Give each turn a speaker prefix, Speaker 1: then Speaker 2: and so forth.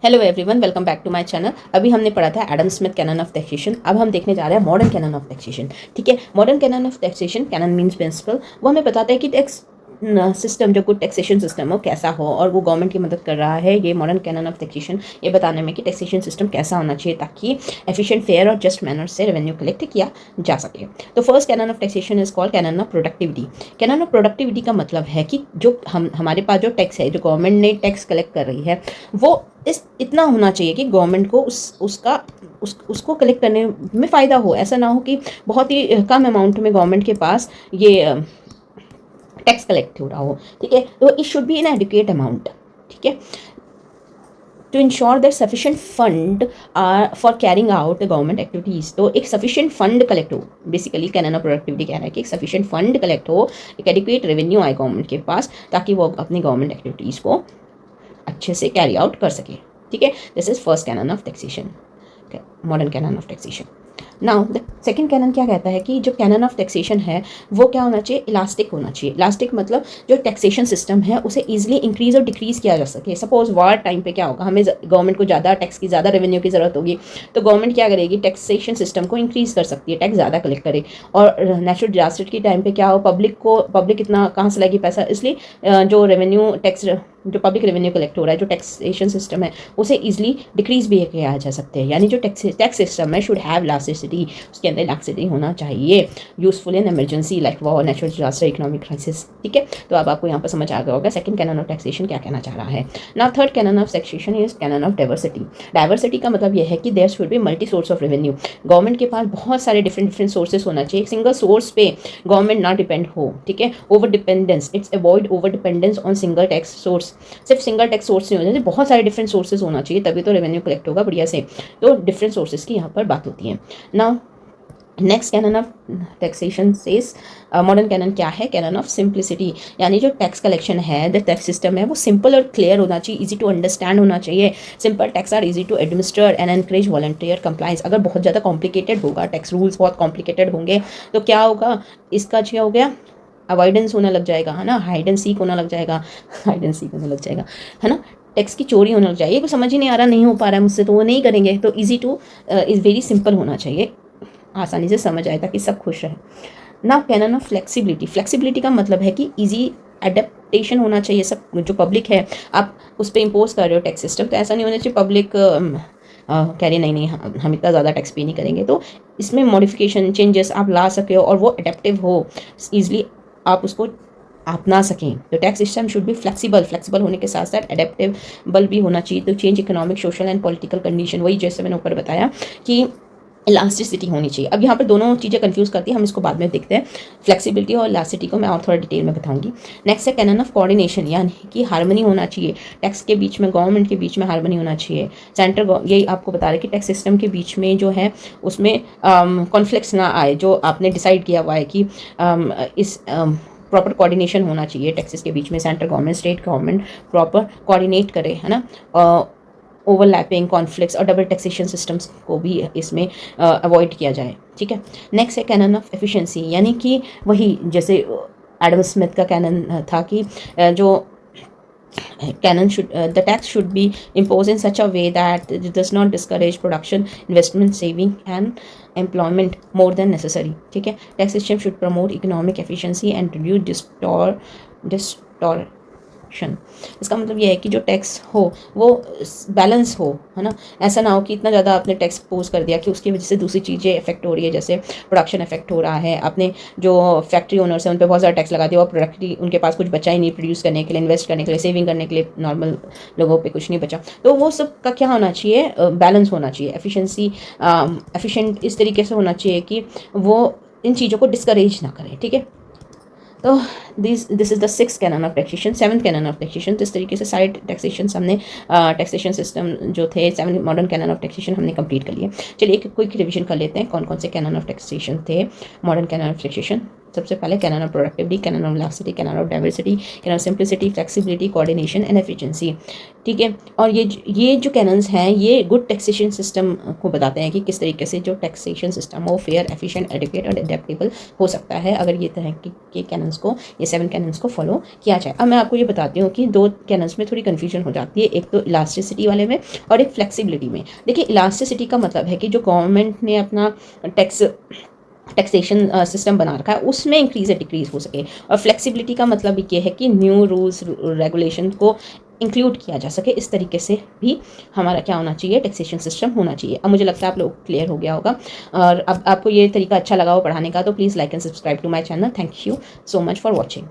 Speaker 1: Hello everyone, welcome back to my channel. अभी हमने पढ़ा था Adam Smith canon of taxation. अब हम देखने जा रहे हैं मॉडर्न कैनन ऑफ टैक्सेशन। ठीक है, modern canon of taxation, canon means principle, वो हमें बताता है कि टैक्स सिस्टम, जो गुड टैक्सेशन सिस्टम हो कैसा हो, और वो गवर्नमेंट की मदद कर रहा है। ये मॉडर्न कैनन ऑफ टैक्सेशन ये बताने में कि टैक्सेशन सिस्टम कैसा होना चाहिए ताकि एफिशिएंट, फेयर और जस्ट मैनर से रेवेन्यू कलेक्ट किया जा सके। तो first canon of taxation is called cannon of productivity. Cannon of productivity का मतलब है कि जो हमारे पास जो टैक्स है, जो गवर्नमेंट ने टैक्स कलेक्ट कर रही है, वो इतना होना चाहिए कि गवर्नमेंट को उसको कलेक्ट करने में फ़ायदा हो। ऐसा ना हो कि बहुत ही कम अमाउंट में गवर्नमेंट के पास ये टैक्स कलेक्ट हो रहा हो। ठीक है, तो it should be in adequate amount. ठीक है, to ensure that sufficient fund are for carrying out the government activities. तो एक सफिशिएंट फंड कलेक्ट हो, बेसिकली कैनन ऑफ प्रोडक्टिविटी कह रहा है कि एक सफिशिएंट फंड कलेक्ट हो, एक एडिक्वेट रेवेन्यू आए गवर्नमेंट के पास ताकि वो अपनी गवर्नमेंट एक्टिविटीज़ को अच्छे से कैरी आउट कर सके। ठीक है, this is first canon of taxation, modern canon of taxation. Now the second canon क्या कहता है कि जो कैनन ऑफ टैक्सेशन है वो क्या होना चाहिए, इलास्टिक होना चाहिए। इलास्टिक मतलब जो टैक्सेशन सिस्टम है उसे इजीली इंक्रीज और डिक्रीज किया जा सके। सपोज वार टाइम पे क्या होगा, हमें गवर्नमेंट को ज़्यादा टैक्स की, ज़्यादा रेवेन्यू की ज़रूरत होगी, तो गवर्नमेंट क्या करेगी, टैक्सेशन सिस्टम को इंक्रीज कर सकती है, टैक्स ज़्यादा कलेक्ट करे। और नेचुरल डिजास्टर के टाइम पे क्या हो, पब्लिक इतना कहाँ से लाएगी पैसा, इसलिए जो रेवेन्यू टैक्स, जो पब्लिक रेवेन्यू कलेक्ट हो रहा है, जो टैक्सेशन सिस्टम है उसे इजीली डिक्रीज भी किया जा सकते हैं। यानी जो टैक्स सिस्टम है शुड हैव इलास्टिसिटी, उसके अंदर इलास्टिसिटी होना चाहिए, useful in emergency like war, natural disaster, economic crisis. ठीक है, तो अब आपको यहाँ पर समझ आ गया होगा सेकंड कैनन ऑफ टैक्सेशन क्या कहना चाह रहा है। Now third canon of taxation is canon of diversity. Diversity का मतलब यह है कि there should be multi source of revenue. Government के पास बहुत सारे डिफरेंट सोर्सेस होना चाहिए, एक सिंगल सोर्स पे गवर्नमेंट ना डिपेंड हो। ठीक है, over dependence, it's avoid over dependence on single tax source. सिर्फ सिंगल टैक्स सोर्स नहीं होना चाहिए, बहुत सारे डिफरेंट सोर्सेज होना चाहिए, तभी तो रेवेन्यू कलेक्ट होगा बढ़िया से। तो डिफरेंट सोर्सेज की यहाँ पर बात होती है। Now next canon of taxation says, modern canon क्या है, कैनन ऑफ सिंप्लिसिटी। यानी जो टैक्स कलेक्शन है, द टैक्स सिस्टम है, वो सिंपल और क्लियर होना चाहिए, इजी टू अंडरस्टैंड होना चाहिए। Simple tax are easy to administer and encourage volunteer compliance. अगर बहुत ज़्यादा कॉम्प्लिकेटेड होगा, टैक्स रूल्स बहुत कॉम्प्लिकेटेड होंगे, तो क्या होगा, इसका क्या हो गया, अवॉइडेंस होने लग जाएगा, है ना, हाइड एंड सीक होने लग जाएगा, हाइड एंड सीक होने लग जाएगा, है ना, टैक्स की चोरी होने लग जाएगी। कुछ समझ ही नहीं आ रहा, नहीं हो पा रहा है मुझसे, तो वो नहीं करेंगे। तो easy two is very simple होना चाहिए, आसानी से समझ आए ताकि सब खुश रहे। ना कैनन ऑफ फ्लेक्सिबिलिटी। फ्लेक्सिबिलिटी का मतलब है कि इजी एडेप्टेशन होना चाहिए। सब जो पब्लिक है, आप उस पर इम्पोज कर रहे हो टैक्स सिस्टम, तो ऐसा नहीं होना चाहिए पब्लिक कह रही नहीं हम इतना ज़्यादा टैक्स पे नहीं करेंगे। तो इसमें मॉडिफिकेशन, चेंजेस आप ला सके हो और वो एडेप्टिव हो, ईजिली आप उसको अपना सकें। तो tax system should be flexible होने के साथ साथ एडेप्टेबल भी होना चाहिए। तो change economic, social and political condition, वही जैसे मैंने ऊपर बताया कि इलास्टिसिटी होनी चाहिए। अब यहाँ पर दोनों चीज़ें कंफ्यूज करती है, हम इसको बाद में देखते हैं। फ्लेक्सिबिलिटी और इलास्टिसिटी को मैं और थोड़ा डिटेल में बताऊंगी। नेक्स्ट है कैनन ऑफ कोऑर्डिनेशन, यानी कि हार्मनी होना चाहिए टैक्स के बीच में, गवर्नमेंट के बीच में हार्मनी होना चाहिए। यही आपको बता रहे कि टैक्स सिस्टम के बीच में जो है उसमें कॉन्फ्लिक्ट्स ना आए। जो आपने डिसाइड किया हुआ है कि इस प्रॉपर कोऑर्डिनेशन होना चाहिए टैक्सेस के बीच में, central government, state government proper coordinate करे, है ना। ओवरलैपिंग, कॉन्फ्लिक्ट्स और डबल टैक्सेशन सिस्टम्स को भी इसमें अवॉइड किया जाए। ठीक है, नेक्स्ट है कैनन ऑफ एफिशिएंसी, यानी कि वही जैसे एडम स्मिथ का कैनन था कि जो canon should the tax should be imposed in such a way that it does not discourage production, investment, saving and employment more than necessary. ठीक है, tax system should promote economic efficiency and reduce distortion. इसका मतलब ये है कि जो tax हो वो बैलेंस हो, है ना। ऐसा ना हो कि इतना ज़्यादा आपने टैक्स पोज कर दिया कि उसकी वजह से दूसरी चीज़ें इफेक्ट हो रही है, जैसे प्रोडक्शन इफेक्ट हो रहा है, आपने जो फैक्ट्री ओनर्स हैं उन पर बहुत सारा टैक्स लगा दिया और प्रोडक्टली उनके पास कुछ बचा ही नहीं प्रोड्यूस करने के लिए, इन्वेस्ट करने के लिए, सेविंग करने के लिए, नॉर्मल लोगों पे कुछ नहीं बचा। तो वो सब का क्या होना चाहिए, बैलेंस होना चाहिए, एफिशिएंट इस तरीके से होना चाहिए कि वो इन चीज़ों को डिस्करेज ना करें। ठीक है, तो this is the six cannon of taxation. Seventh cannon of taxation, तो इस तरीके से सारे टैक्सेशन हमने टैक्सेशन सिस्टम जो थे, 7 मॉडर्न कैनन ऑफ टैक्सेशन हमने कंप्लीट कर लिए। चलिए एक क्विक रिवीजन कर लेते हैं कौन कौन से कैनन ऑफ टैक्सेशन थे मॉडर्न कैनन ऑफ टैक्सेशन। सबसे पहले cannon of productivity, canon of elasticity, cannon of diversity, cannon of simplicity, flexibility, coordination and efficiency. ठीक है, और ये जो कैनन्स हैं ये गुड टैक्सेशन सिस्टम को बताते हैं कि किस तरीके से जो टैक्सेशन सिस्टम हो फेयर, एफिशिएंट, एडुकेट और एडेप्टेबल हो सकता है अगर ये तरह के कैनन्स को, ये 7 कैनन्स को फॉलो किया जाए। अब मैं आपको ये बताती हूँ कि 2 कैनन्स में थोड़ी कन्फ्यूजन हो जाती है, एक तो इलास्टिसिटी वाले में और एक फ्लेक्सिबिलिटी में। देखिए, इलास्टिसिटी का मतलब है कि जो गवर्नमेंट ने अपना टैक्सेशन सिस्टम बना रखा है उसमें इंक्रीज या डिक्रीज हो सके, और फ्लेक्सिबिलिटी का मतलब ये है कि न्यू रूल्स रेगुलेशन को इंक्लूड किया जा सके। इस तरीके से भी हमारा क्या होना चाहिए, टैक्सेशन सिस्टम होना चाहिए। अब मुझे लगता है आप लोग क्लियर हो गया होगा, और अब आपको ये तरीका अच्छा लगा हो पढ़ाने का तो please like and subscribe to my channel. Thank you so much for watching.